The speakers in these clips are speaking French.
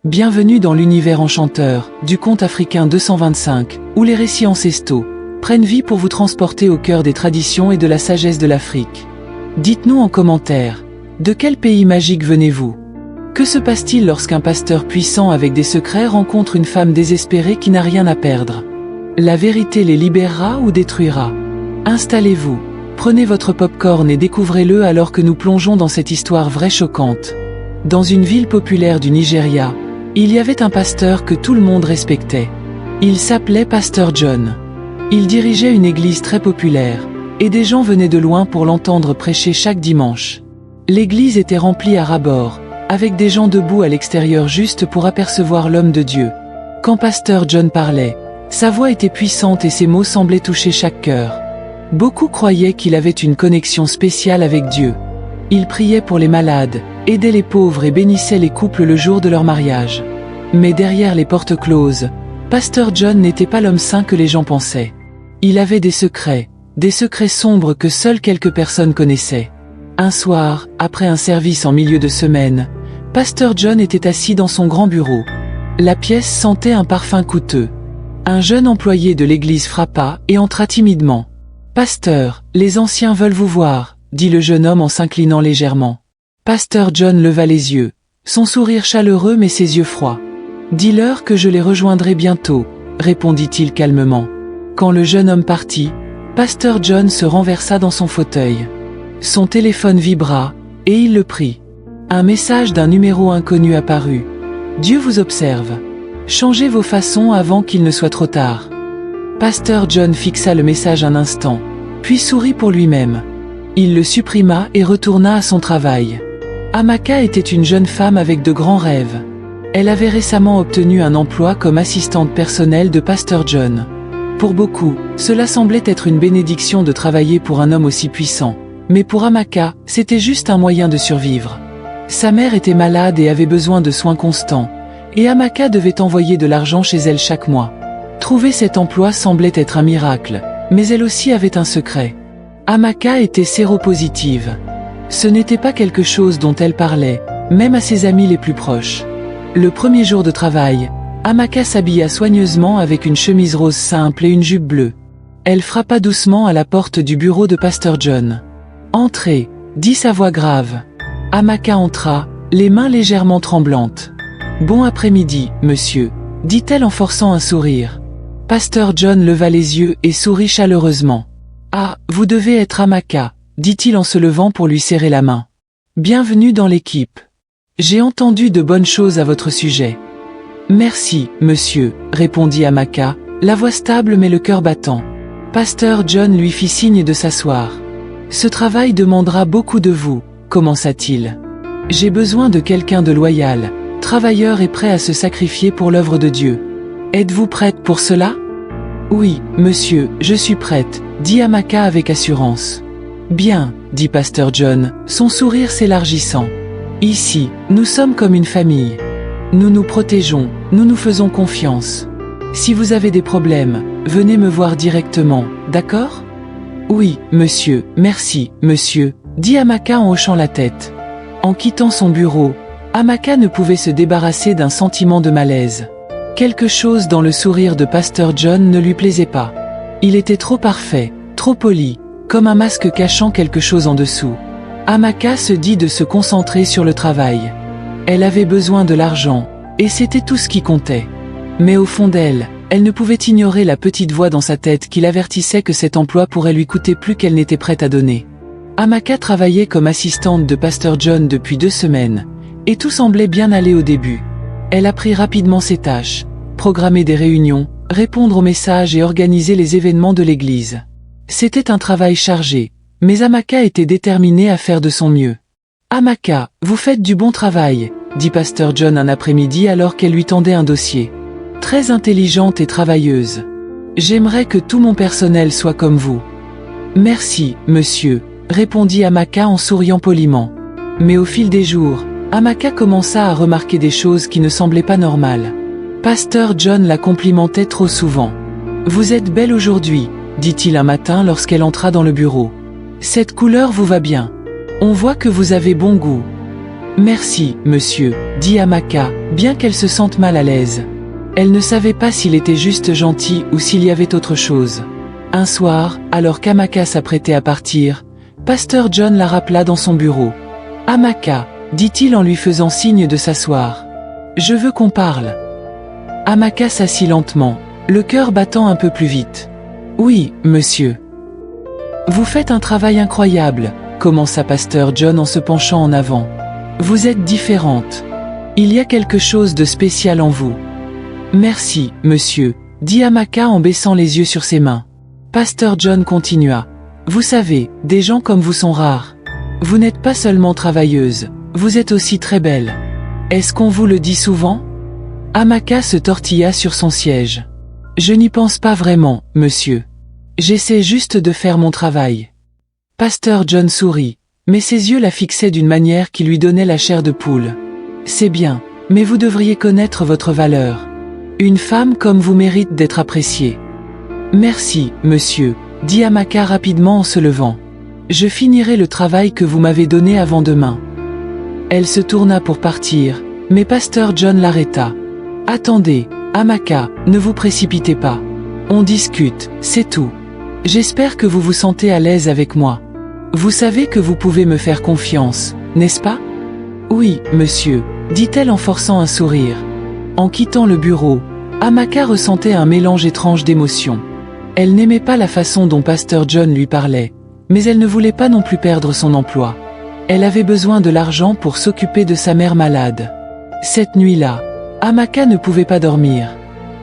Bienvenue dans l'univers enchanteur du conte africain 225, où les récits ancestraux prennent vie pour vous transporter au cœur des traditions et de la sagesse de l'Afrique. Dites-nous en commentaire, de quel pays magique venez-vous? Que se passe-t-il lorsqu'un pasteur puissant avec des secrets rencontre une femme désespérée qui n'a rien à perdre? La vérité les libérera ou détruira? Installez-vous, prenez votre pop-corn et découvrez-le alors que nous plongeons dans cette histoire vraie choquante. Dans une ville populaire du Nigeria, il y avait un pasteur que tout le monde respectait. Il s'appelait Pasteur John. Il dirigeait une église très populaire, et des gens venaient de loin pour l'entendre prêcher chaque dimanche. L'église était remplie à ras-bord, avec des gens debout à l'extérieur juste pour apercevoir l'homme de Dieu. Quand Pasteur John parlait, sa voix était puissante et ses mots semblaient toucher chaque cœur. Beaucoup croyaient qu'il avait une connexion spéciale avec Dieu. Il priait pour les malades, aidait les pauvres et bénissait les couples le jour de leur mariage. Mais derrière les portes closes, Pasteur John n'était pas l'homme saint que les gens pensaient. Il avait des secrets sombres que seules quelques personnes connaissaient. Un soir, après un service en milieu de semaine, Pasteur John était assis dans son grand bureau. La pièce sentait un parfum coûteux. Un jeune employé de l'église frappa et entra timidement. « Pasteur, les anciens veulent vous voir », dit le jeune homme en s'inclinant légèrement. Pasteur John leva les yeux, son sourire chaleureux mais ses yeux froids. « Dis-leur que je les rejoindrai bientôt », répondit-il calmement. Quand le jeune homme partit, Pasteur John se renversa dans son fauteuil. Son téléphone vibra, et il le prit. Un message d'un numéro inconnu apparut. « Dieu vous observe. Changez vos façons avant qu'il ne soit trop tard. » Pasteur John fixa le message un instant, puis sourit pour lui-même. Il le supprima et retourna à son travail. Amaka était une jeune femme avec de grands rêves. Elle avait récemment obtenu un emploi comme assistante personnelle de Pasteur John. Pour beaucoup, cela semblait être une bénédiction de travailler pour un homme aussi puissant. Mais pour Amaka, c'était juste un moyen de survivre. Sa mère était malade et avait besoin de soins constants, et Amaka devait envoyer de l'argent chez elle chaque mois. Trouver cet emploi semblait être un miracle, mais elle aussi avait un secret. Amaka était séropositive. Ce n'était pas quelque chose dont elle parlait, même à ses amis les plus proches. Le premier jour de travail, Amaka s'habilla soigneusement avec une chemise rose simple et une jupe bleue. Elle frappa doucement à la porte du bureau de Pasteur John. « Entrez », dit sa voix grave. Amaka entra, les mains légèrement tremblantes. « Bon après-midi, monsieur », dit-elle en forçant un sourire. Pasteur John leva les yeux et sourit chaleureusement. « Ah, vous devez être Amaka », dit-il en se levant pour lui serrer la main. « Bienvenue dans l'équipe. J'ai entendu de bonnes choses à votre sujet. »« Merci, monsieur », répondit Amaka, la voix stable mais le cœur battant. Pasteur John lui fit signe de s'asseoir. « Ce travail demandera beaucoup de vous », commença-t-il. « J'ai besoin de quelqu'un de loyal, travailleur et prêt à se sacrifier pour l'œuvre de Dieu. Êtes-vous prête pour cela? » « Oui, monsieur, je suis prête, » dit Amaka avec assurance. « Bien, » dit Pasteur John, son sourire s'élargissant. « Ici, nous sommes comme une famille. Nous nous protégeons, nous nous faisons confiance. Si vous avez des problèmes, venez me voir directement, d'accord? »« Oui, monsieur, merci, monsieur, » dit Amaka en hochant la tête. En quittant son bureau, Amaka ne pouvait se débarrasser d'un sentiment de malaise. Quelque chose dans le sourire de Pasteur John ne lui plaisait pas. Il était trop parfait, trop poli, comme un masque cachant quelque chose en dessous. Amaka se dit de se concentrer sur le travail. Elle avait besoin de l'argent, et c'était tout ce qui comptait. Mais au fond d'elle, elle ne pouvait ignorer la petite voix dans sa tête qui l'avertissait que cet emploi pourrait lui coûter plus qu'elle n'était prête à donner. Amaka travaillait comme assistante de Pasteur John depuis 2 semaines, et tout semblait bien aller au début. Elle apprit rapidement ses tâches, programmer des réunions, répondre aux messages et organiser les événements de l'église. C'était un travail chargé, mais Amaka était déterminée à faire de son mieux. « Amaka, vous faites du bon travail », dit Pasteur John un après-midi alors qu'elle lui tendait un dossier. « Très intelligente et travailleuse. J'aimerais que tout mon personnel soit comme vous. »« Merci, monsieur », répondit Amaka en souriant poliment. Mais au fil des jours, Amaka commença à remarquer des choses qui ne semblaient pas normales. Pasteur John la complimentait trop souvent. « Vous êtes belle aujourd'hui », dit-il un matin lorsqu'elle entra dans le bureau. « Cette couleur vous va bien. On voit que vous avez bon goût. » Merci, monsieur, dit Amaka, bien qu'elle se sente mal à l'aise. Elle ne savait pas s'il était juste gentil ou s'il y avait autre chose. Un soir, alors qu'Amaka s'apprêtait à partir, Pasteur John la rappela dans son bureau. « Amaka, dit-il en lui faisant signe de s'asseoir. Je veux qu'on parle. » Amaka s'assit lentement, le cœur battant un peu plus vite. « Oui, monsieur. »« Vous faites un travail incroyable, » commença Pasteur John en se penchant en avant. « Vous êtes différente. Il y a quelque chose de spécial en vous. »« Merci, monsieur, » dit Amaka en baissant les yeux sur ses mains. Pasteur John continua. « Vous savez, des gens comme vous sont rares. Vous n'êtes pas seulement travailleuse, vous êtes aussi très belle. Est-ce qu'on vous le dit souvent ?» Amaka se tortilla sur son siège. « Je n'y pense pas vraiment, monsieur. J'essaie juste de faire mon travail. » Pasteur John sourit, mais ses yeux la fixaient d'une manière qui lui donnait la chair de poule. « C'est bien, mais vous devriez connaître votre valeur. Une femme comme vous mérite d'être appréciée. »« Merci, monsieur, » dit Amaka rapidement en se levant. « Je finirai le travail que vous m'avez donné avant demain. » Elle se tourna pour partir, mais Pasteur John l'arrêta. « Attendez, Amaka, ne vous précipitez pas. On discute, c'est tout. J'espère que vous vous sentez à l'aise avec moi. Vous savez que vous pouvez me faire confiance, n'est-ce pas ? » « Oui, monsieur, » dit-elle en forçant un sourire. En quittant le bureau, Amaka ressentait un mélange étrange d'émotions. Elle n'aimait pas la façon dont Pasteur John lui parlait, mais elle ne voulait pas non plus perdre son emploi. Elle avait besoin de l'argent pour s'occuper de sa mère malade. Cette nuit-là, Amaka ne pouvait pas dormir.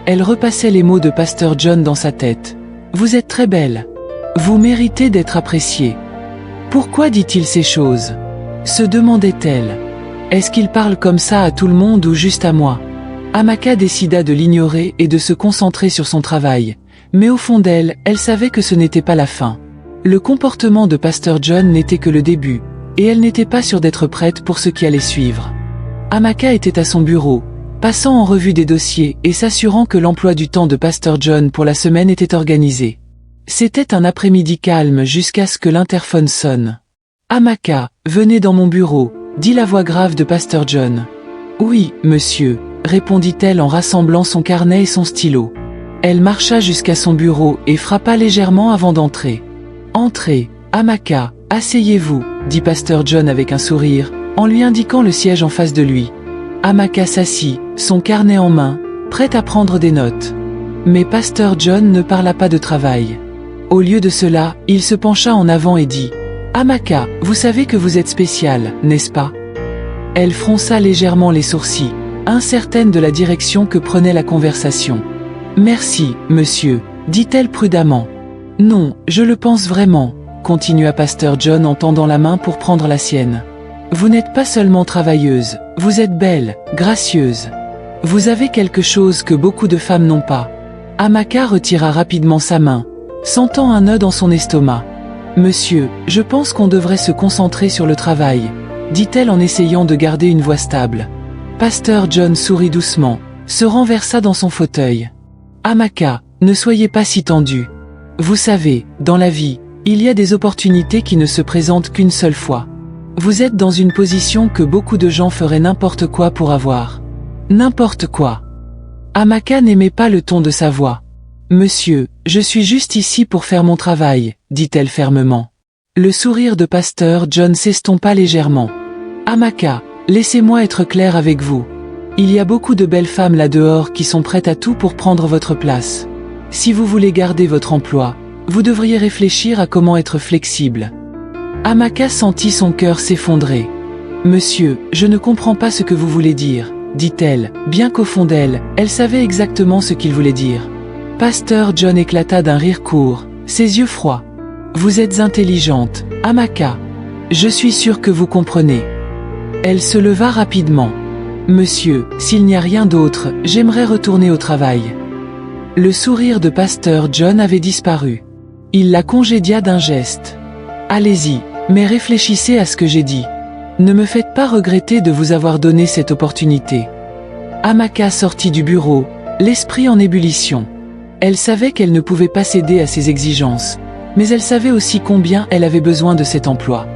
Elle repassait les mots de Pasteur John dans sa tête. « Vous êtes très belle. Vous méritez d'être appréciée. » Pourquoi dit-il ces choses ? Se demandait-elle. Est-ce qu'il parle comme ça à tout le monde ou juste à moi ? Amaka décida de l'ignorer et de se concentrer sur son travail. Mais au fond d'elle, elle savait que ce n'était pas la fin. Le comportement de Pasteur John n'était que le début, et elle n'était pas sûre d'être prête pour ce qui allait suivre. Amaka était à son bureau, passant en revue des dossiers et s'assurant que l'emploi du temps de Pasteur John pour la semaine était organisé. C'était un après-midi calme jusqu'à ce que l'interphone sonne. « Amaka, venez dans mon bureau », dit la voix grave de Pasteur John. « Oui, monsieur », répondit-elle en rassemblant son carnet et son stylo. Elle marcha jusqu'à son bureau et frappa légèrement avant d'entrer. « Entrez, Amaka, asseyez-vous », dit Pasteur John avec un sourire, en lui indiquant le siège en face de lui. Amaka s'assit, son carnet en main, prête à prendre des notes. Mais Pasteur John ne parla pas de travail. Au lieu de cela, il se pencha en avant et dit « Amaka, vous savez que vous êtes spéciale, n'est-ce pas ?» Elle fronça légèrement les sourcils, incertaine de la direction que prenait la conversation. « Merci, monsieur, » dit-elle prudemment. « Non, je le pense vraiment, » continua Pasteur John en tendant la main pour prendre la sienne. « Vous n'êtes pas seulement travailleuse, vous êtes belle, gracieuse. Vous avez quelque chose que beaucoup de femmes n'ont pas. » Amaka retira rapidement sa main, sentant un nœud dans son estomac. « Monsieur, je pense qu'on devrait se concentrer sur le travail, » dit-elle en essayant de garder une voix stable. Pasteur John sourit doucement, se renversa dans son fauteuil. « Amaka, ne soyez pas si tendue. Vous savez, dans la vie, il y a des opportunités qui ne se présentent qu'une seule fois. Vous êtes dans une position que beaucoup de gens feraient n'importe quoi pour avoir. N'importe quoi. » Amaka n'aimait pas le ton de sa voix. « Monsieur, je suis juste ici pour faire mon travail, » dit-elle fermement. Le sourire de Pasteur John s'estompa légèrement. « Amaka, laissez-moi être clair avec vous. Il y a beaucoup de belles femmes là-dehors qui sont prêtes à tout pour prendre votre place. Si vous voulez garder votre emploi, vous devriez réfléchir à comment être flexible. » Amaka sentit son cœur s'effondrer. « Monsieur, je ne comprends pas ce que vous voulez dire, » dit-elle, bien qu'au fond d'elle, elle savait exactement ce qu'il voulait dire. Pasteur John éclata d'un rire court, ses yeux froids. « Vous êtes intelligente, Amaka. Je suis sûr que vous comprenez. » Elle se leva rapidement. « Monsieur, s'il n'y a rien d'autre, j'aimerais retourner au travail. » Le sourire de Pasteur John avait disparu. Il la congédia d'un geste. « Allez-y, mais réfléchissez à ce que j'ai dit. Ne me faites pas regretter de vous avoir donné cette opportunité. » Amaka sortit du bureau, l'esprit en ébullition. Elle savait qu'elle ne pouvait pas céder à ses exigences, mais elle savait aussi combien elle avait besoin de cet emploi.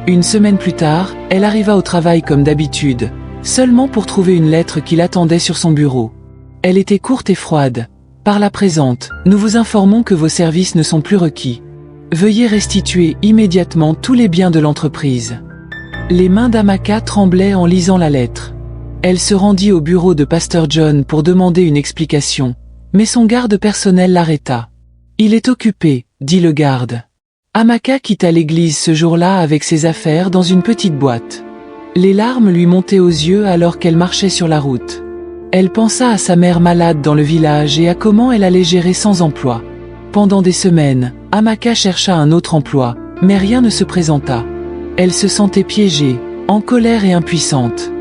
Une semaine plus tard, elle arriva au travail comme d'habitude, seulement pour trouver une lettre qui l'attendait sur son bureau. Elle était courte et froide. Par la présente, nous vous informons que vos services ne sont plus requis. Veuillez restituer immédiatement tous les biens de l'entreprise. Les mains d'Amaka tremblaient en lisant la lettre. Elle se rendit au bureau de Pasteur John pour demander une explication, mais son garde personnel l'arrêta. « Il est occupé », dit le garde. Amaka quitta l'église ce jour-là avec ses affaires dans une petite boîte. Les larmes lui montaient aux yeux alors qu'elle marchait sur la route. Elle pensa à sa mère malade dans le village et à comment elle allait gérer sans emploi. Pendant des semaines, Amaka chercha un autre emploi, mais rien ne se présenta. Elle se sentait piégée, en colère et impuissante.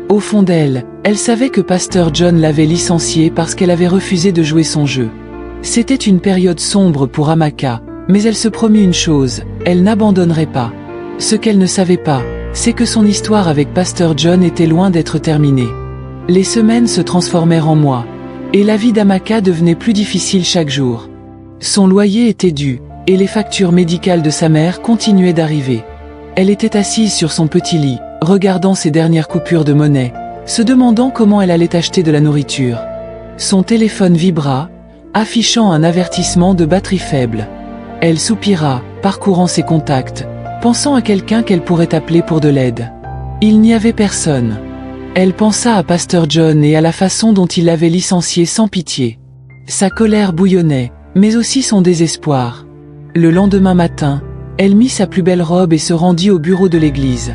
Au fond d'elle, elle savait que Pasteur John l'avait licenciée parce qu'elle avait refusé de jouer son jeu. C'était une période sombre pour Amaka, mais elle se promit une chose, elle n'abandonnerait pas. Ce qu'elle ne savait pas, c'est que son histoire avec Pasteur John était loin d'être terminée. Les semaines se transformèrent en mois, et la vie d'Amaka devenait plus difficile chaque jour. Son loyer était dû, et les factures médicales de sa mère continuaient d'arriver. Elle était assise sur son petit lit, regardant ses dernières coupures de monnaie, se demandant comment elle allait acheter de la nourriture. Son téléphone vibra, affichant un avertissement de batterie faible. Elle soupira, parcourant ses contacts, pensant à quelqu'un qu'elle pourrait appeler pour de l'aide. Il n'y avait personne. Elle pensa à Pasteur John et à la façon dont il l'avait licenciée sans pitié. Sa colère bouillonnait, mais aussi son désespoir. Le lendemain matin, elle mit sa plus belle robe et se rendit au bureau de l'église.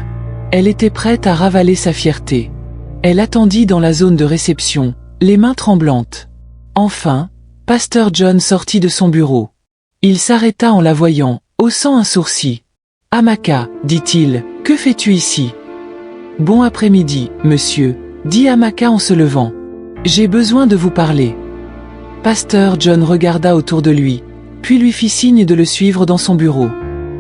Elle était prête à ravaler sa fierté. Elle attendit dans la zone de réception, les mains tremblantes. Enfin, Pasteur John sortit de son bureau. Il s'arrêta en la voyant, haussant un sourcil. « Amaka, dit-il, que fais-tu ici ?»« Bon après-midi, monsieur, dit Amaka en se levant. J'ai besoin de vous parler. » Pasteur John regarda autour de lui, puis lui fit signe de le suivre dans son bureau.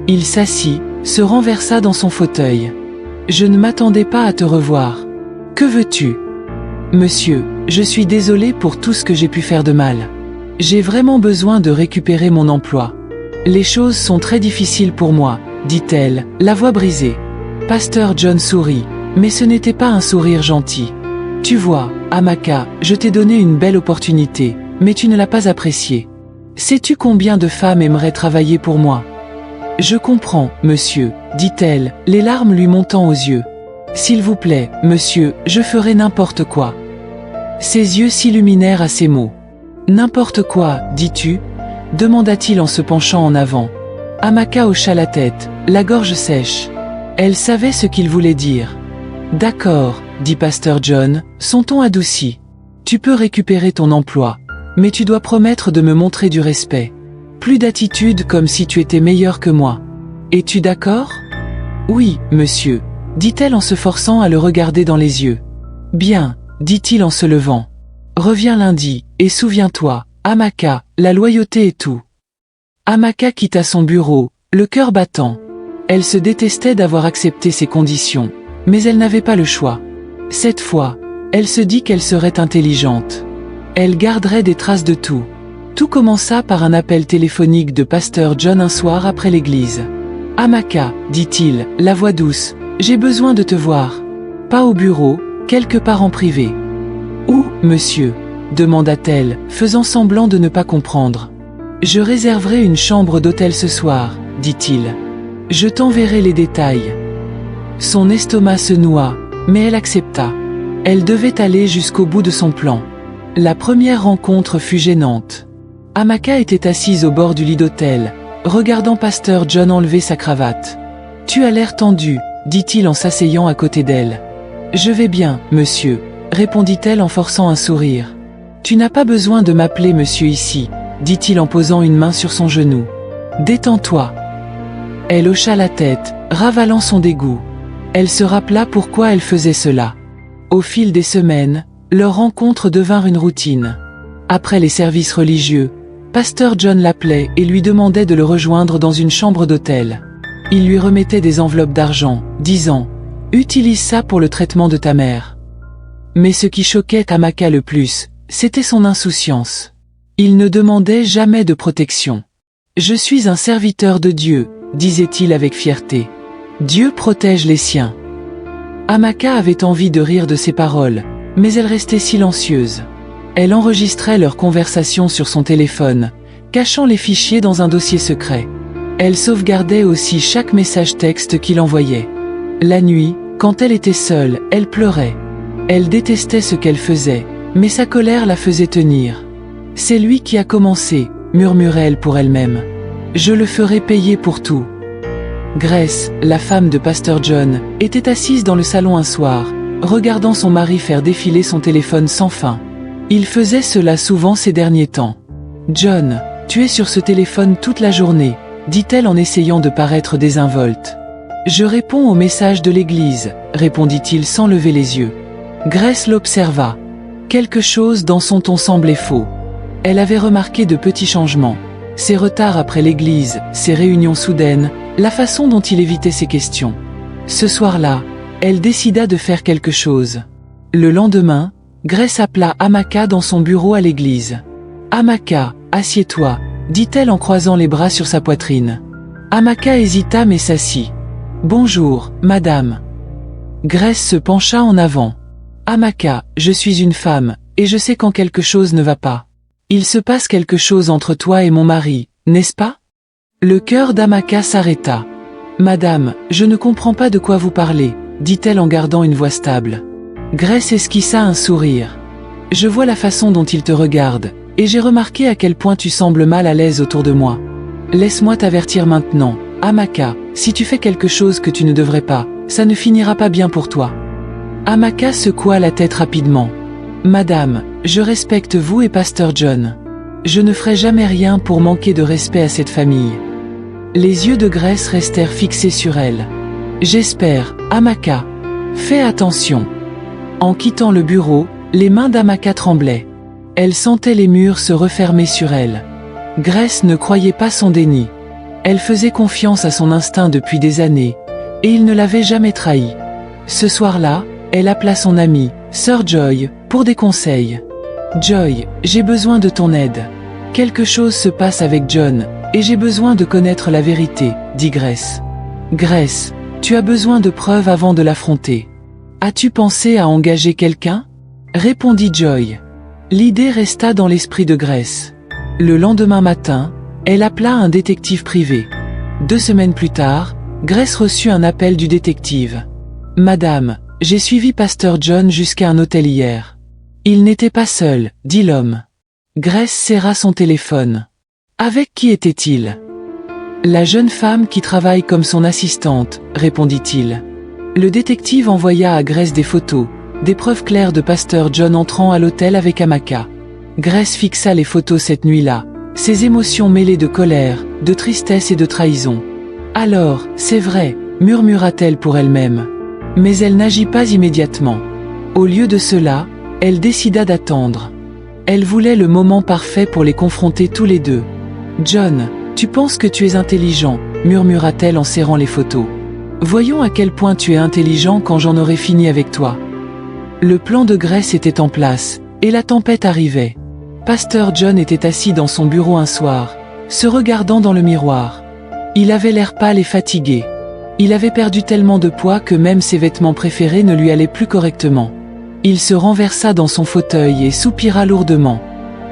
Il s'assit, se renversa dans son fauteuil. « Je ne m'attendais pas à te revoir. Que veux-tu ? » « Monsieur, je suis désolé pour tout ce que j'ai pu faire de mal. J'ai vraiment besoin de récupérer mon emploi. Les choses sont très difficiles pour moi, dit-elle, la voix brisée. Pasteur John sourit, mais ce n'était pas un sourire gentil. Tu vois, Amaka, je t'ai donné une belle opportunité, mais tu ne l'as pas appréciée. Sais-tu combien de femmes aimeraient travailler pour moi ? Je comprends, monsieur, dit-elle, les larmes lui montant aux yeux. S'il vous plaît, monsieur, je ferai n'importe quoi. Ses yeux s'illuminèrent à ces mots. N'importe quoi, dis-tu ? Demanda-t-il en se penchant en avant. Amaka hocha la tête, la gorge sèche. Elle savait ce qu'il voulait dire. D'accord, dit Pasteur John, son ton adouci. Tu peux récupérer ton emploi, mais tu dois promettre de me montrer du respect. Plus d'attitude comme si tu étais meilleur que moi. Es-tu d'accord ? Oui, monsieur, dit-elle en se forçant à le regarder dans les yeux. Bien, dit-il en se levant. Reviens lundi, et souviens-toi, Amaka, la loyauté est tout. Amaka quitta son bureau, le cœur battant. Elle se détestait d'avoir accepté ces conditions, mais elle n'avait pas le choix. Cette fois, elle se dit qu'elle serait intelligente. Elle garderait des traces de tout. Tout commença par un appel téléphonique de Pasteur John un soir après l'église. « Amaka, dit-il, la voix douce, j'ai besoin de te voir. Pas au bureau, quelque part en privé. »« Où, monsieur ?» demanda-t-elle, faisant semblant de ne pas comprendre. « Je réserverai une chambre d'hôtel ce soir, dit-il. Je t'enverrai les détails. » Son estomac se noua, mais elle accepta. Elle devait aller jusqu'au bout de son plan. La première rencontre fut gênante. Amaka était assise au bord du lit d'hôtel, regardant Pasteur John enlever sa cravate. « Tu as l'air tendu, dit-il en s'asseyant à côté d'elle. « Je vais bien, monsieur, répondit-elle en forçant un sourire. « Tu n'as pas besoin de m'appeler monsieur ici, dit-il en posant une main sur son genou. « Détends-toi. » Elle hocha la tête, ravalant son dégoût. Elle se rappela pourquoi elle faisait cela. Au fil des semaines, leurs rencontres devinrent une routine. Après les services religieux, Pasteur John l'appelait et lui demandait de le rejoindre dans une chambre d'hôtel. Il lui remettait des enveloppes d'argent, disant « Utilise ça pour le traitement de ta mère. » Mais ce qui choquait Amaka le plus, c'était son insouciance. Il ne demandait jamais de protection. « Je suis un serviteur de Dieu, disait-il avec fierté. Dieu protège les siens. Amaka avait envie de rire de ces paroles, mais elle restait silencieuse. Elle enregistrait leur conversation sur son téléphone, cachant les fichiers dans un dossier secret. Elle sauvegardait aussi chaque message texte qu'il envoyait. La nuit, quand elle était seule, elle pleurait. Elle détestait ce qu'elle faisait, mais sa colère la faisait tenir. « C'est lui qui a commencé », murmurait-elle pour elle-même. « Je le ferai payer pour tout. » Grace, la femme de Pasteur John, était assise dans le salon un soir, regardant son mari faire défiler son téléphone sans fin. Il faisait cela souvent ces derniers temps. « John, tu es sur ce téléphone toute la journée », dit-elle en essayant de paraître désinvolte. « Je réponds aux messages de l'église », répondit-il sans lever les yeux. Grace l'observa. Quelque chose dans son ton semblait faux. Elle avait remarqué de petits changements. Ses retards après l'église, ses réunions soudaines, la façon dont il évitait ses questions. Ce soir-là, elle décida de faire quelque chose. Le lendemain, Grace appela Amaka dans son bureau à l'église. « Amaka, assieds-toi », dit-elle en croisant les bras sur sa poitrine. Amaka hésita mais s'assit. « Bonjour, madame. » Grace se pencha en avant. « Amaka, je suis une femme, et je sais quand quelque chose ne va pas. Il se passe quelque chose entre toi et mon mari, n'est-ce pas ?» Le cœur d'Amaka s'arrêta. « Madame, je ne comprends pas de quoi vous parlez, » dit-elle en gardant une voix stable. Grace esquissa un sourire. « Je vois la façon dont il te regarde, et j'ai remarqué à quel point tu sembles mal à l'aise autour de moi. Laisse-moi t'avertir maintenant, Amaka, si tu fais quelque chose que tu ne devrais pas, ça ne finira pas bien pour toi. » Amaka secoua la tête rapidement. « Madame, je respecte vous et Pasteur John. Je ne ferai jamais rien pour manquer de respect à cette famille. » Les yeux de Grace restèrent fixés sur elle. « J'espère, Amaka. Fais attention. » En quittant le bureau, les mains d'Amaka tremblaient. Elle sentait les murs se refermer sur elle. Grace ne croyait pas son déni. Elle faisait confiance à son instinct depuis des années, et il ne l'avait jamais trahi. Ce soir-là, elle appela son amie, Sœur Joy, pour des conseils. « Joy, j'ai besoin de ton aide. Quelque chose se passe avec John, et j'ai besoin de connaître la vérité, » dit Grace. « Grace, tu as besoin de preuves avant de l'affronter. As-tu pensé à engager quelqu'un ?» répondit Joy. L'idée resta dans l'esprit de Grace. Le lendemain matin, elle appela un détective privé. 2 semaines plus tard, Grace reçut un appel du détective. « Madame, j'ai suivi Pasteur John jusqu'à un hôtel hier. » « Il n'était pas seul, » dit l'homme. Grace serra son téléphone. « Avec qui était-il ?»« La jeune femme qui travaille comme son assistante, » répondit-il. Le détective envoya à Grace des photos, des preuves claires de Pasteur John entrant à l'hôtel avec Amaka. Grace fixa les photos cette nuit-là, ses émotions mêlées de colère, de tristesse et de trahison. « Alors, c'est vrai, » murmura-t-elle pour elle-même. Mais elle n'agit pas immédiatement. Au lieu de cela, elle décida d'attendre. Elle voulait le moment parfait pour les confronter tous les deux. « John, tu penses que tu es intelligent, » murmura-t-elle en serrant les photos. « Voyons à quel point tu es intelligent quand j'en aurai fini avec toi. » Le plan de Grace était en place, et la tempête arrivait. Pasteur John était assis dans son bureau un soir, se regardant dans le miroir. Il avait l'air pâle et fatigué. Il avait perdu tellement de poids que même ses vêtements préférés ne lui allaient plus correctement. Il se renversa dans son fauteuil et soupira lourdement.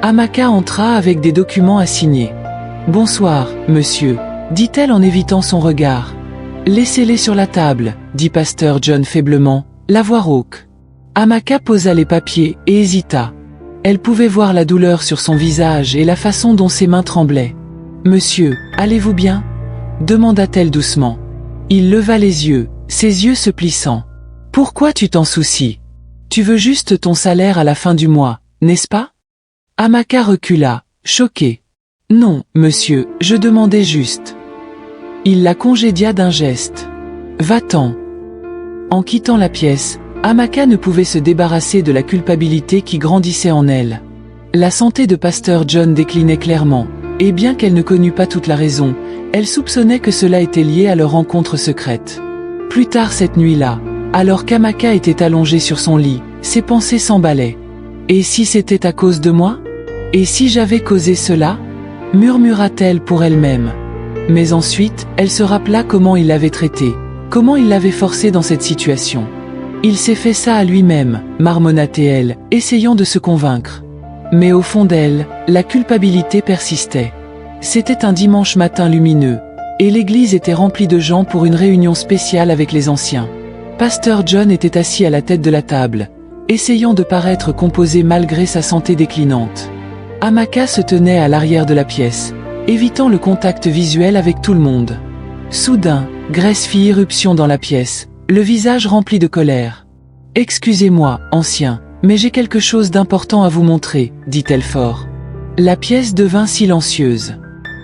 Amaka entra avec des documents à signer. « Bonsoir, monsieur », dit-elle en évitant son regard. « Laissez-les sur la table, » dit Pasteur John faiblement, la voix rauque. Amaka posa les papiers et hésita. Elle pouvait voir la douleur sur son visage et la façon dont ses mains tremblaient. « Monsieur, allez-vous bien ?» demanda-t-elle doucement. Il leva les yeux, ses yeux se plissant. « Pourquoi tu t'en soucies ? Tu veux juste ton salaire à la fin du mois, n'est-ce pas ?» Amaka recula, choquée. « Non, monsieur, je demandais juste. » Il la congédia d'un geste. « Va-t'en. » En quittant la pièce, Amaka ne pouvait se débarrasser de la culpabilité qui grandissait en elle. La santé de Pasteur John déclinait clairement, et bien qu'elle ne connût pas toute la raison, elle soupçonnait que cela était lié à leur rencontre secrète. Plus tard cette nuit-là, alors qu'Amaka était allongée sur son lit, ses pensées s'emballaient. « Et si c'était à cause de moi ? Et si j'avais causé cela ?» murmura-t-elle pour elle-même. Mais ensuite, elle se rappela comment il l'avait traitée. Comment il l'avait forcé dans cette situation? Il s'est fait ça à lui-même, marmonna-t-elle, essayant de se convaincre. Mais au fond d'elle, la culpabilité persistait. C'était un dimanche matin lumineux, et l'église était remplie de gens pour une réunion spéciale avec les anciens. Pasteur John était assis à la tête de la table, essayant de paraître composé malgré sa santé déclinante. Amaka se tenait à l'arrière de la pièce, évitant le contact visuel avec tout le monde. Soudain, Grace fit irruption dans la pièce, le visage rempli de colère. « Excusez-moi, ancien, mais j'ai quelque chose d'important à vous montrer, dit-elle fort. La pièce devint silencieuse.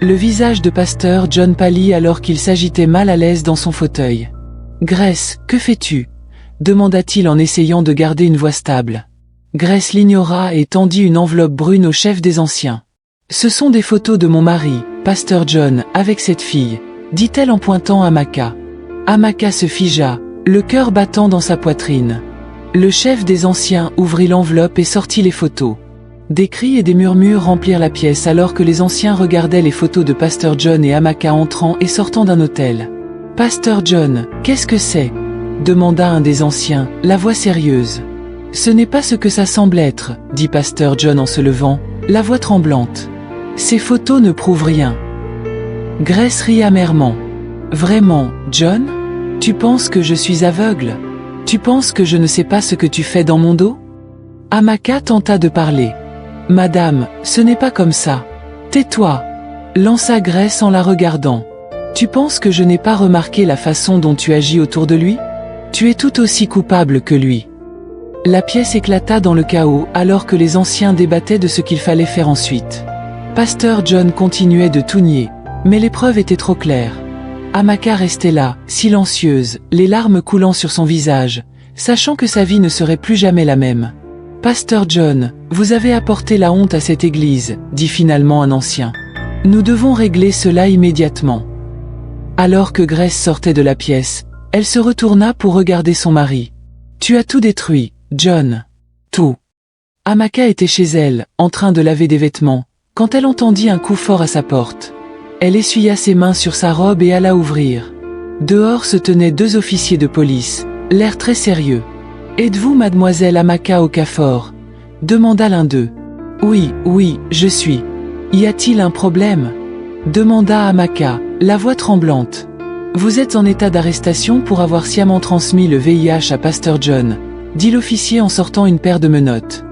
Le visage de Pasteur John pâlit alors qu'il s'agitait mal à l'aise dans son fauteuil. « Grace, que fais-tu » demanda-t-il en essayant de garder une voix stable. Grace l'ignora et tendit une enveloppe brune au chef des anciens. « Ce sont des photos de mon mari, Pasteur John, avec cette fille, dit-elle en pointant Amaka. Amaka se figea, le cœur battant dans sa poitrine. Le chef des anciens ouvrit l'enveloppe et sortit les photos. Des cris et des murmures remplirent la pièce alors que les anciens regardaient les photos de Pasteur John et Amaka entrant et sortant d'un hôtel. « Pasteur John, qu'est-ce que c'est » demanda un des anciens, la voix sérieuse. « Ce n'est pas ce que ça semble être, dit Pasteur John en se levant, la voix tremblante. Ces photos ne prouvent rien. Grace rit amèrement. « Vraiment, John? Tu penses que je suis aveugle? Tu penses que je ne sais pas ce que tu fais dans mon dos ?» Amaka tenta de parler. « Madame, ce n'est pas comme ça. Tais-toi » lança Grace en la regardant. « Tu penses que je n'ai pas remarqué la façon dont tu agis autour de lui? Tu es tout aussi coupable que lui. » La pièce éclata dans le chaos alors que les anciens débattaient de ce qu'il fallait faire ensuite. Pasteur John continuait de tout nier, mais les preuves étaient trop claires. Amaka restait là, silencieuse, les larmes coulant sur son visage, sachant que sa vie ne serait plus jamais la même. « Pasteur John, vous avez apporté la honte à cette église, dit finalement un ancien. Nous devons régler cela immédiatement. » Alors que Grace sortait de la pièce, elle se retourna pour regarder son mari. « Tu as tout détruit, John. Tout. » Amaka était chez elle, en train de laver des vêtements, quand elle entendit un coup fort à sa porte. Elle essuya ses mains sur sa robe et alla ouvrir. Dehors se tenaient deux officiers de police, l'air très sérieux. « Êtes-vous mademoiselle Amaka Okafor » demanda l'un d'eux. « Oui, oui, je suis. Y a-t-il un problème » demanda Amaka, la voix tremblante. « Vous êtes en état d'arrestation pour avoir sciemment transmis le VIH à Pasteur John » dit l'officier en sortant une paire de menottes.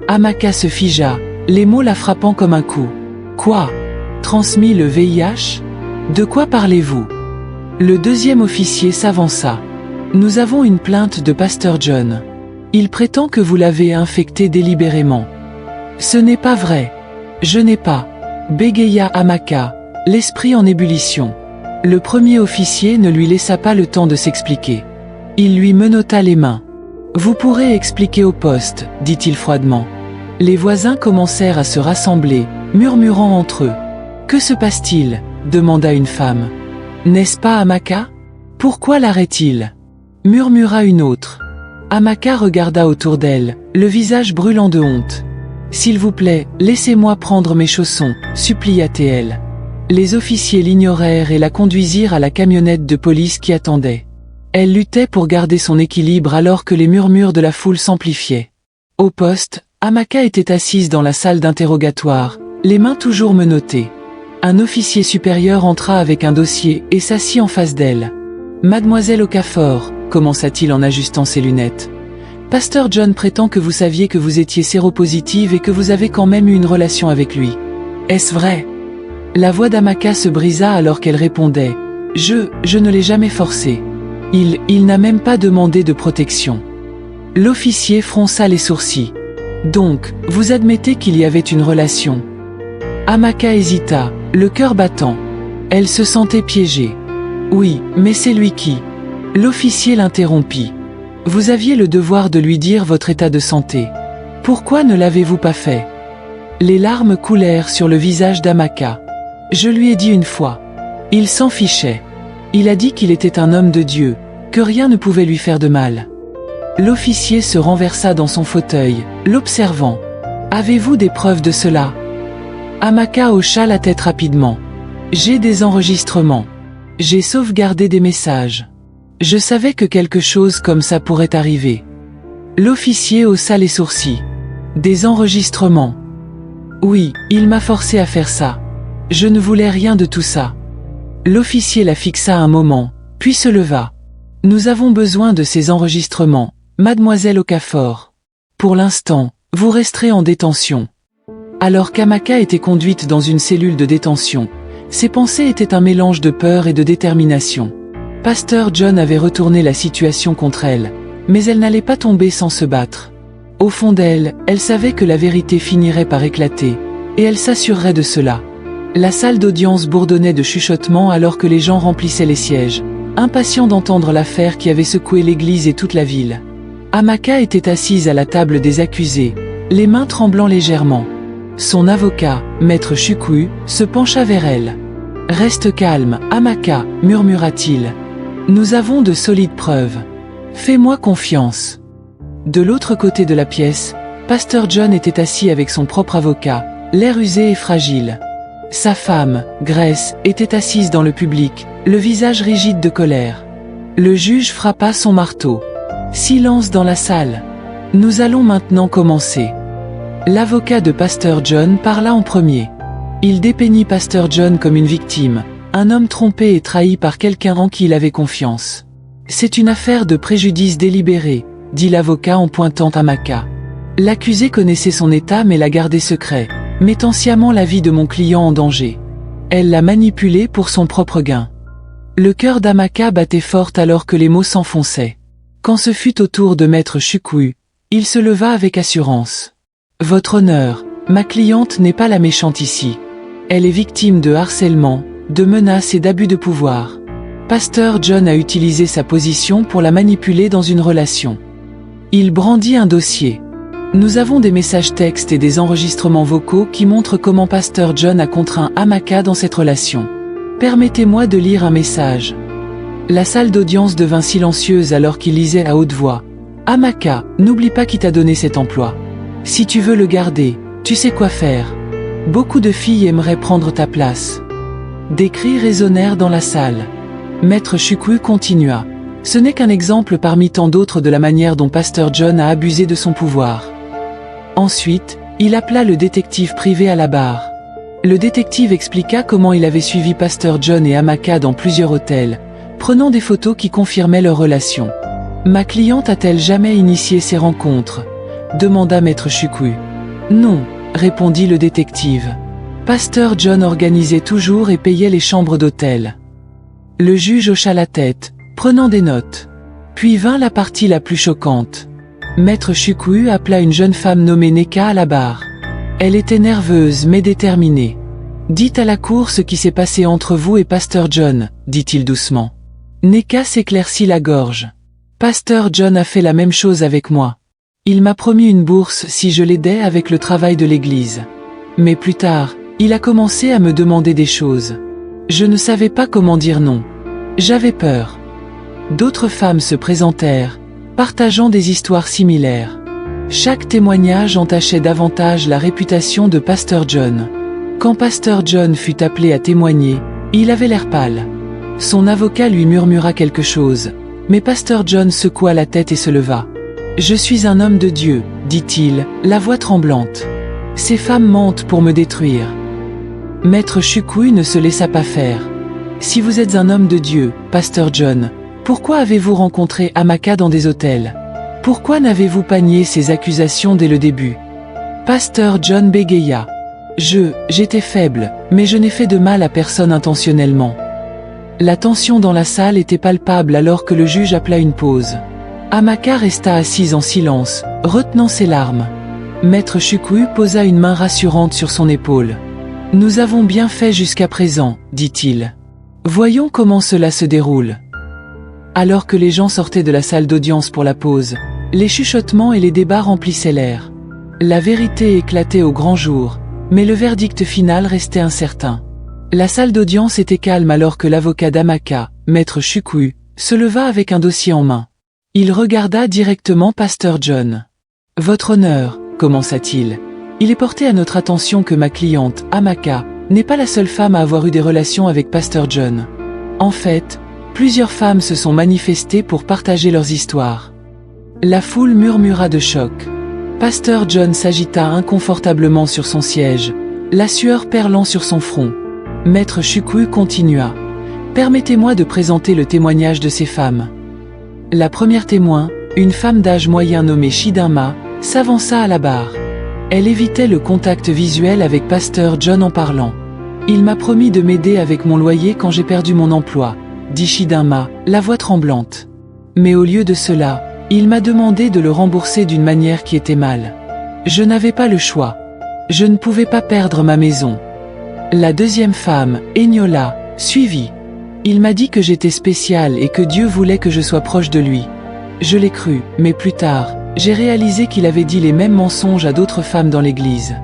Amaka se figea, les mots la frappant comme un coup. « Quoi ? Transmis le VIH ? De quoi parlez-vous » Le deuxième officier s'avança. « Nous avons une plainte de Pasteur John. Il prétend que vous l'avez infecté délibérément. »« Ce n'est pas vrai. Je n'ai pas. » bégaya Amaka, l'esprit en ébullition. Le premier officier ne lui laissa pas le temps de s'expliquer. Il lui menotta les mains. « Vous pourrez expliquer au poste, dit-il froidement. » Les voisins commencèrent à se rassembler, murmurant entre eux. « Que se passe-t-il » demanda une femme. « N'est-ce pas Amaka ? Pourquoi l'arrête-t-il » murmura une autre. Amaka regarda autour d'elle, le visage brûlant de honte. « S'il vous plaît, laissez-moi prendre mes chaussons, supplia-t-elle. Les officiers l'ignorèrent et la conduisirent à la camionnette de police qui attendait. Elle luttait pour garder son équilibre alors que les murmures de la foule s'amplifiaient. Au poste, Amaka était assise dans la salle d'interrogatoire, les mains toujours menottées. Un officier supérieur entra avec un dossier et s'assit en face d'elle. « Mademoiselle Okafor » commença-t-il en ajustant ses lunettes. « Pasteur John prétend que vous saviez que vous étiez séropositive et que vous avez quand même eu une relation avec lui. Est-ce vrai ?» La voix d'Amaka se brisa alors qu'elle répondait « Je ne l'ai jamais forcé. Il n'a même pas demandé de protection. » L'officier fronça les sourcils. « Donc, vous admettez qu'il y avait une relation ?» Amaka hésita, le cœur battant. Elle se sentait piégée. « Oui, mais c'est lui qui... » L'officier l'interrompit. « Vous aviez le devoir de lui dire votre état de santé. Pourquoi ne l'avez-vous pas fait ?» Les larmes coulèrent sur le visage d'Amaka. « Je lui ai dit une fois. Il s'en fichait. Il a dit qu'il était un homme de Dieu, que rien ne pouvait lui faire de mal. » L'officier se renversa dans son fauteuil, l'observant. « Avez-vous des preuves de cela ?» Amaka hocha la tête rapidement. « J'ai des enregistrements. J'ai sauvegardé des messages. Je savais que quelque chose comme ça pourrait arriver. L'officier haussa les sourcils. Des enregistrements. Oui, il m'a forcé à faire ça. Je ne voulais rien de tout ça. L'officier la fixa un moment, puis se leva. Nous avons besoin de ces enregistrements, mademoiselle Okafor. Pour l'instant, vous resterez en détention. Alors qu'Amaka était conduite dans une cellule de détention, ses pensées étaient un mélange de peur et de détermination. Pasteur John avait retourné la situation contre elle, mais elle n'allait pas tomber sans se battre. Au fond d'elle, elle savait que la vérité finirait par éclater, et elle s'assurerait de cela. La salle d'audience bourdonnait de chuchotements alors que les gens remplissaient les sièges, impatients d'entendre l'affaire qui avait secoué l'église et toute la ville. Amaka était assise à la table des accusés, les mains tremblant légèrement. Son avocat, Maître Chukwu, se pencha vers elle. « Reste calme, Amaka, murmura-t-il. Nous avons de solides preuves. Fais-moi confiance. » De l'autre côté de la pièce, Pasteur John était assis avec son propre avocat, l'air usé et fragile. Sa femme, Grace, était assise dans le public, le visage rigide de colère. Le juge frappa son marteau. Silence dans la salle. Nous allons maintenant commencer. L'avocat de Pasteur John parla en premier. Il dépeignit Pasteur John comme une victime, un homme trompé et trahi par quelqu'un en qui il avait confiance. C'est une affaire de préjudice délibéré, dit l'avocat en pointant Amaka. L'accusé connaissait son état mais l'a gardé secret, mettant sciemment la vie de mon client en danger. Elle l'a manipulé pour son propre gain. Le cœur d'Amaka battait fort alors que les mots s'enfonçaient. Quand ce fut au tour de Maître Chukwu, il se leva avec assurance. « Votre honneur, ma cliente n'est pas la méchante ici. Elle est victime de harcèlement, de menaces et d'abus de pouvoir. Pasteur John a utilisé sa position pour la manipuler dans une relation. Il brandit un dossier. Nous avons des messages textes et des enregistrements vocaux qui montrent comment Pasteur John a contraint Amaka dans cette relation. Permettez-moi de lire un message. » La salle d'audience devint silencieuse alors qu'il lisait à haute voix. « Amaka, n'oublie pas qui t'a donné cet emploi. Si tu veux le garder, tu sais quoi faire. Beaucoup de filles aimeraient prendre ta place. » Des cris résonnèrent dans la salle. Maître Chukwu continua. « Ce n'est qu'un exemple parmi tant d'autres de la manière dont Pasteur John a abusé de son pouvoir. » Ensuite, il appela le détective privé à la barre. Le détective expliqua comment il avait suivi Pasteur John et Amaka dans plusieurs hôtels, prenant des photos qui confirmaient leur relation. « Ma cliente a-t-elle jamais initié ces rencontres ?» demanda Maître Chukwu. « Non, » répondit le détective. Pasteur John organisait toujours et payait les chambres d'hôtel. Le juge hocha la tête, prenant des notes. Puis vint la partie la plus choquante. Maître Chukwu appela une jeune femme nommée Neka à la barre. Elle était nerveuse mais déterminée. « Dites à la cour ce qui s'est passé entre vous et Pasteur John, » dit-il doucement. Neka s'éclaircit la gorge. « Pasteur John a fait la même chose avec moi. Il m'a promis une bourse si je l'aidais avec le travail de l'église. Mais plus tard, il a commencé à me demander des choses. Je ne savais pas comment dire non. J'avais peur. » D'autres femmes se présentèrent, partageant des histoires similaires. Chaque témoignage entachait davantage la réputation de Pasteur John. Quand Pasteur John fut appelé à témoigner, il avait l'air pâle. Son avocat lui murmura quelque chose, mais Pasteur John secoua la tête et se leva. « Je suis un homme de Dieu, » dit-il, la voix tremblante. « Ces femmes mentent pour me détruire. » Maître Chukwu ne se laissa pas faire. « Si vous êtes un homme de Dieu, Pasteur John, pourquoi avez-vous rencontré Amaka dans des hôtels? Pourquoi n'avez-vous pas nié ces accusations dès le début? » Pasteur John bégaya. « J'étais faible, mais je n'ai fait de mal à personne intentionnellement. » La tension dans la salle était palpable alors que le juge appela une pause. Amaka resta assise en silence, retenant ses larmes. Maître Chukwu posa une main rassurante sur son épaule. « Nous avons bien fait jusqu'à présent, » dit-il. « Voyons comment cela se déroule. » Alors que les gens sortaient de la salle d'audience pour la pause, les chuchotements et les débats remplissaient l'air. La vérité éclatait au grand jour, mais le verdict final restait incertain. La salle d'audience était calme alors que l'avocat d'Amaka, Maître Chukwu, se leva avec un dossier en main. Il regarda directement Pasteur John. « Votre honneur, » commença-t-il, « il est porté à notre attention que ma cliente, Amaka, n'est pas la seule femme à avoir eu des relations avec Pasteur John. En fait, Plusieurs femmes se sont manifestées pour partager leurs histoires. La foule murmura de choc. Pasteur John s'agita inconfortablement sur son siège, la sueur perlant sur son front. Maître Chukwu continua. Permettez-moi de présenter le témoignage de ces femmes. La première témoin, une femme d'âge moyen nommée Chidinma, s'avança à la barre. Elle évitait le contact visuel avec Pasteur John en parlant. « Il m'a promis de m'aider avec mon loyer quand j'ai perdu mon emploi », dit Chidinma, la voix tremblante. Mais au lieu de cela, il m'a demandé de le rembourser d'une manière qui était mal. Je n'avais pas le choix. Je ne pouvais pas perdre ma maison. La deuxième femme, Eniola, suivit. Il m'a dit que j'étais spécial et que Dieu voulait que je sois proche de lui. Je l'ai cru, mais plus tard, j'ai réalisé qu'il avait dit les mêmes mensonges à d'autres femmes dans l'église.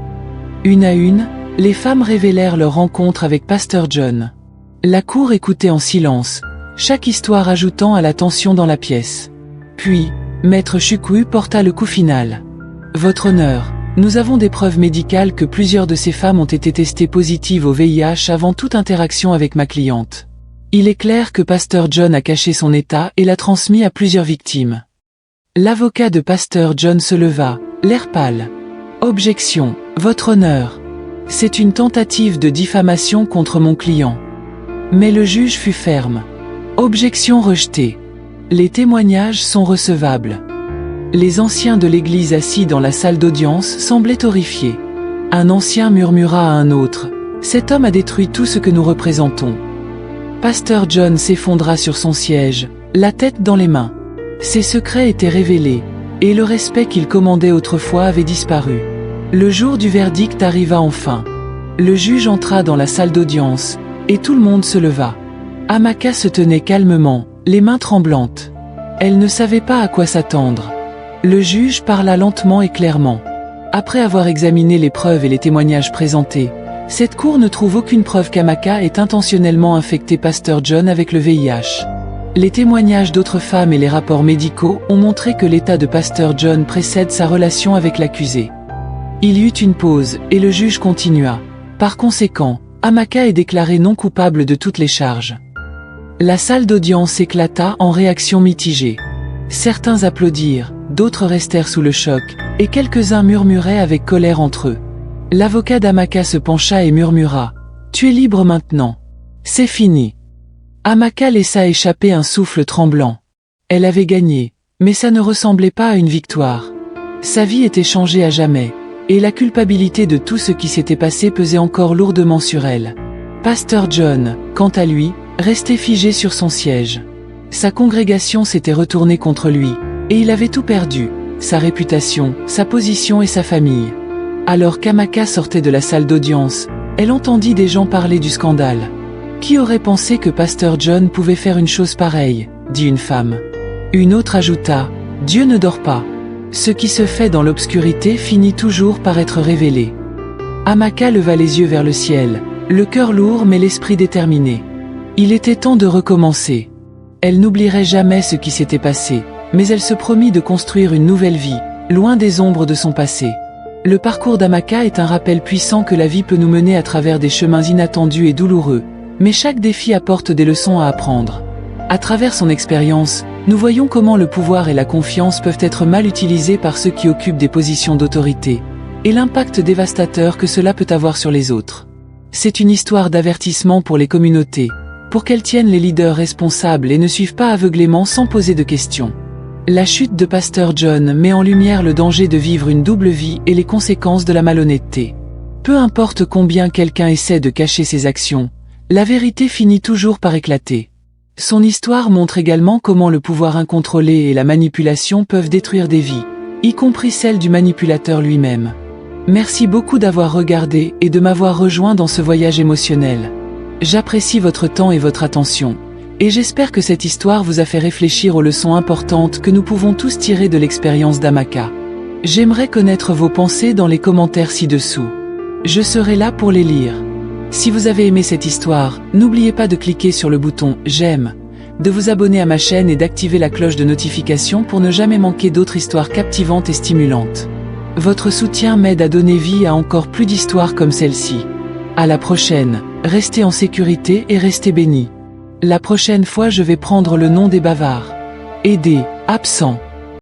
Une à une, les femmes révélèrent leur rencontre avec Pasteur John. La cour écoutait en silence, chaque histoire ajoutant à la tension dans la pièce. Puis, Maître Chukwu porta le coup final. « Votre honneur, nous avons des preuves médicales que plusieurs de ces femmes ont été testées positives au VIH avant toute interaction avec ma cliente. Il est clair que Pasteur John a caché son état et l'a transmis à plusieurs victimes. » L'avocat de Pasteur John se leva, l'air pâle. « Objection, Votre honneur. C'est une tentative de diffamation contre mon client. » Mais le juge fut ferme. « Objection rejetée. Les témoignages sont recevables. » Les anciens de l'église assis dans la salle d'audience semblaient horrifiés. Un ancien murmura à un autre, « Cet homme a détruit tout ce que nous représentons. » Pasteur John s'effondra sur son siège, la tête dans les mains. Ses secrets étaient révélés, et le respect qu'il commandait autrefois avait disparu. Le jour du verdict arriva enfin. Le juge entra dans la salle d'audience, et tout le monde se leva. Amaka se tenait calmement, les mains tremblantes. Elle ne savait pas à quoi s'attendre. Le juge parla lentement et clairement. Après avoir examiné les preuves et les témoignages présentés, cette cour ne trouve aucune preuve qu'Amaka ait intentionnellement infecté Pasteur John avec le VIH. Les témoignages d'autres femmes et les rapports médicaux ont montré que l'état de Pasteur John précède sa relation avec l'accusé. Il y eut une pause, et le juge continua. Par conséquent, Amaka est déclarée non coupable de toutes les charges. La salle d'audience éclata en réactions mitigées. Certains applaudirent, d'autres restèrent sous le choc, et quelques-uns murmuraient avec colère entre eux. L'avocat d'Amaka se pencha et murmura « Tu es libre maintenant. C'est fini. » Amaka laissa échapper un souffle tremblant. Elle avait gagné, mais ça ne ressemblait pas à une victoire. Sa vie était changée à jamais, et la culpabilité de tout ce qui s'était passé pesait encore lourdement sur elle. Pasteur John, quant à lui, restait figé sur son siège. Sa congrégation s'était retournée contre lui, et il avait tout perdu, sa réputation, sa position et sa famille. Alors qu'Amaka sortait de la salle d'audience, elle entendit des gens parler du scandale. « Qui aurait pensé que Pasteur John pouvait faire une chose pareille ?» dit une femme. Une autre ajouta « Dieu ne dort pas. Ce qui se fait dans l'obscurité finit toujours par être révélé. » Amaka leva les yeux vers le ciel, le cœur lourd mais l'esprit déterminé. Il était temps de recommencer. Elle n'oublierait jamais ce qui s'était passé, mais elle se promit de construire une nouvelle vie, loin des ombres de son passé. Le parcours d'Amaka est un rappel puissant que la vie peut nous mener à travers des chemins inattendus et douloureux, mais chaque défi apporte des leçons à apprendre. À travers son expérience, nous voyons comment le pouvoir et la confiance peuvent être mal utilisés par ceux qui occupent des positions d'autorité, et l'impact dévastateur que cela peut avoir sur les autres. C'est une histoire d'avertissement pour les communautés, pour qu'elles tiennent les leaders responsables et ne suivent pas aveuglément sans poser de questions. La chute de Pasteur John met en lumière le danger de vivre une double vie et les conséquences de la malhonnêteté. Peu importe combien quelqu'un essaie de cacher ses actions, la vérité finit toujours par éclater. Son histoire montre également comment le pouvoir incontrôlé et la manipulation peuvent détruire des vies, y compris celle du manipulateur lui-même. Merci beaucoup d'avoir regardé et de m'avoir rejoint dans ce voyage émotionnel. J'apprécie votre temps et votre attention, et j'espère que cette histoire vous a fait réfléchir aux leçons importantes que nous pouvons tous tirer de l'expérience d'Amaka. J'aimerais connaître vos pensées dans les commentaires ci-dessous. Je serai là pour les lire. Si vous avez aimé cette histoire, n'oubliez pas de cliquer sur le bouton « J'aime », de vous abonner à ma chaîne et d'activer la cloche de notification pour ne jamais manquer d'autres histoires captivantes et stimulantes. Votre soutien m'aide à donner vie à encore plus d'histoires comme celle-ci. À la prochaine, restez en sécurité et restez bénis. La prochaine fois je vais prendre le nom des bavards. Aider, absent.